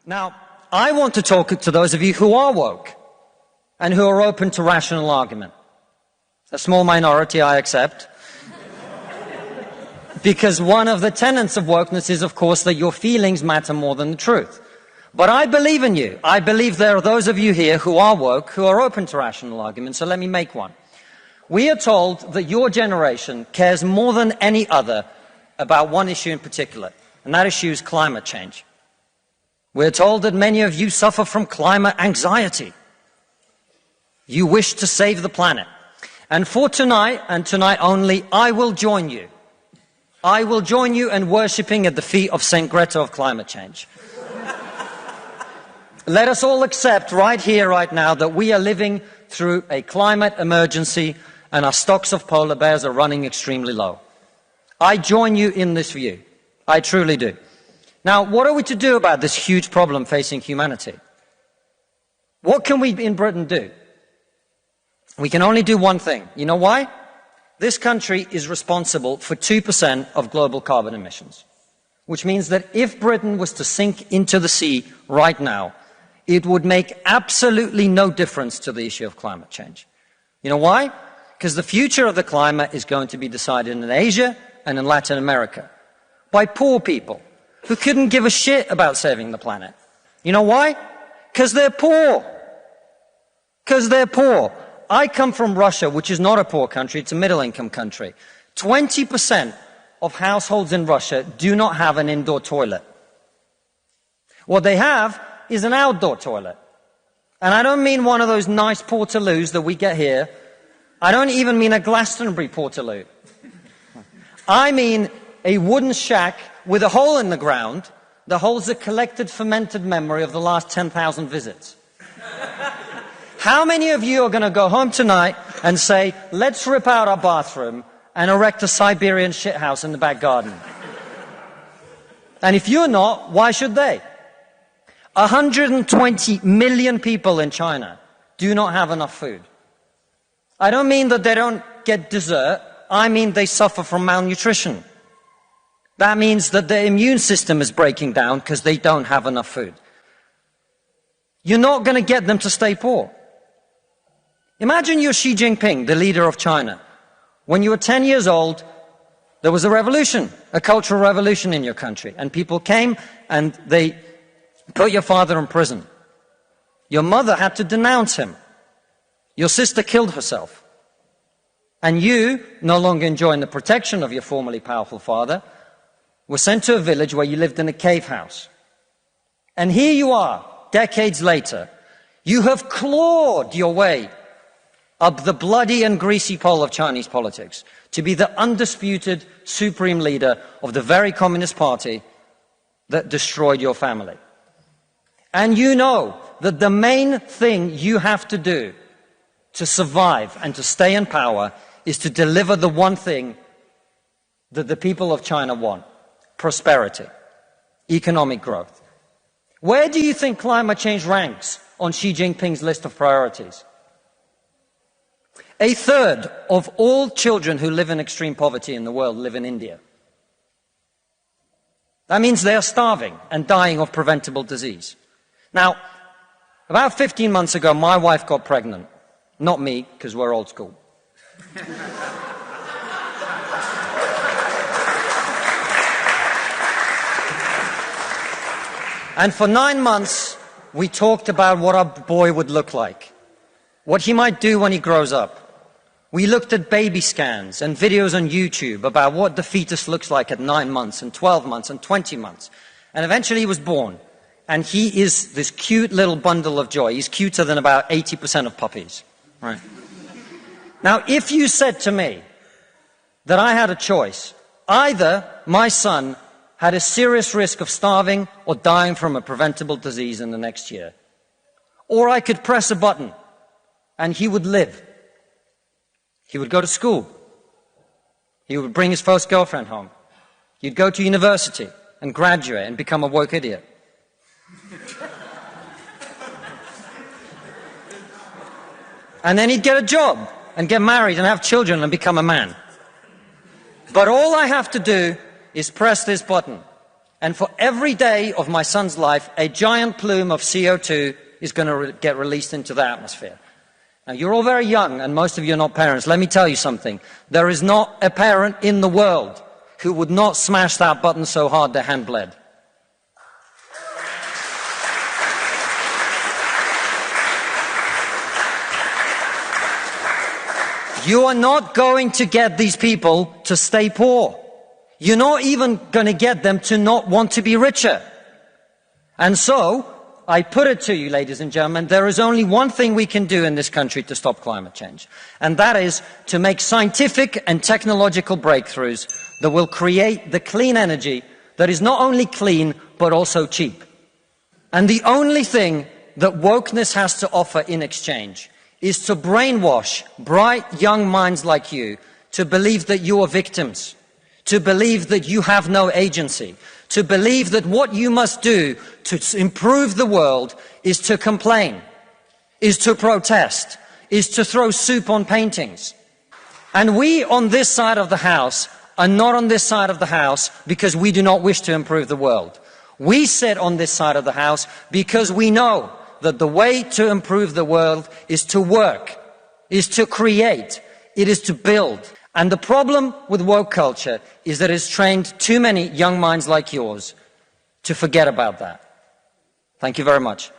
Now, I want to talk to those of you who are woke and who are open to rational argument. A small minority, I accept. Because one of the tenets of wokeness is, of course, that your feelings matter more than the truth. But I believe in you. I believe there are those of you here who are woke, who are open to rational argument, so let me make one. We are told that your generation cares more than any other about one issue in particular, and that issue is climate change. We're told that many of you suffer from climate anxiety. You wish to save the planet. And for tonight, and tonight only, I will join you. I will join you in worshipping at the feet of St. Greta of climate change. Let us all accept right here, right now, that we are living through a climate emergency and our stocks of polar bears are running extremely low. I join you in this view. I truly do. Now, what are we to do about this huge problem facing humanity? What can we in Britain do? We can only do one thing. You know why? This country is responsible for 2% of global carbon emissions, which means that if Britain was to sink into the sea right now, it would make absolutely no difference to the issue of climate change. You know why? Because the future of the climate is going to be decided in Asia and in Latin America by poor people who couldn't give a shit about saving the planet. You know why? Because they're poor. Because they're poor. I come from Russia, which is not a poor country, it's a middle-income country. 20% of households in Russia do not have an indoor toilet. What they have is an outdoor toilet. And I don't mean one of those nice portaloos that we get here. I don't even mean a Glastonbury portaloo. I mean a wooden shack with a hole in the ground that holds a collected fermented memory of the last 10,000 visits. How many of you are going to go home tonight and say, let's rip out our bathroom and erect a Siberian shithouse in the back garden? And if you're not, why should they? 120 million people in China do not have enough food. I don't mean that they don't get dessert, I mean they suffer from malnutrition. That means that their immune system is breaking down because they don't have enough food. You're not going to get them to stay poor. Imagine you're Xi Jinping, the leader of China. When you were 10 years old, there was a revolution, a cultural revolution in your country, and people came and they put your father in prison. Your mother had to denounce him. Your sister killed herself. And you, no longer enjoying the protection of your formerly powerful father, were sent to a village where you lived in a cave house. And here you are, decades later. You have clawed your way up the bloody and greasy pole of Chinese politics to be the undisputed supreme leader of the very Communist Party that destroyed your family. And you know that the main thing you have to do to survive and to stay in power is to deliver the one thing that the people of China want: prosperity, economic growth. Where do you think climate change ranks on Xi Jinping's list of priorities? A third of all children who live in extreme poverty in the world live in India. That means they are starving and dying of preventable disease. Now, about 15 months ago, my wife got pregnant. Not me, because we're old school. And for 9 months, we talked about what our boy would look like, what he might do when he grows up. We looked at baby scans and videos on YouTube about what the fetus looks like at 9 months and 12 months and 20 months. And eventually he was born. And he is this cute little bundle of joy. He's cuter than about 80% of puppies. Right. Now, if you said to me that I had a choice, either my son had a serious risk of starving or dying from a preventable disease in the next year, or I could press a button and he would live. He would go to school. He would bring his first girlfriend home. He'd go to university and graduate and become a woke idiot. And then he'd get a job and get married and have children and become a man. But all I have to do is press this button And for every day of my son's life, a giant plume of CO2 is going to get released into the atmosphere. Now, you're all very young, and most of you are not parents. Let me tell you something. There is not a parent in the world who would not smash that button so hard their hand bled. You are not going to get these people to stay poor. You're not even going to get them to not want to be richer. And so, I put it to you, ladies and gentlemen, there is only one thing we can do in this country to stop climate change. And that is to make scientific and technological breakthroughs that will create the clean energy that is not only clean, but also cheap. And the only thing that wokeness has to offer in exchange is to brainwash bright young minds like you to believe that you are victims, to believe that you have no agency, to believe that what you must do to improve the world is to complain, is to protest, is to throw soup on paintings. And we on this side of the House are not on this side of the House because we do not wish to improve the world. We sit on this side of the House because we know that the way to improve the world is to work, is to create, it is to build. And the problem with woke culture is that it's trained too many young minds like yours to forget about that. Thank you very much.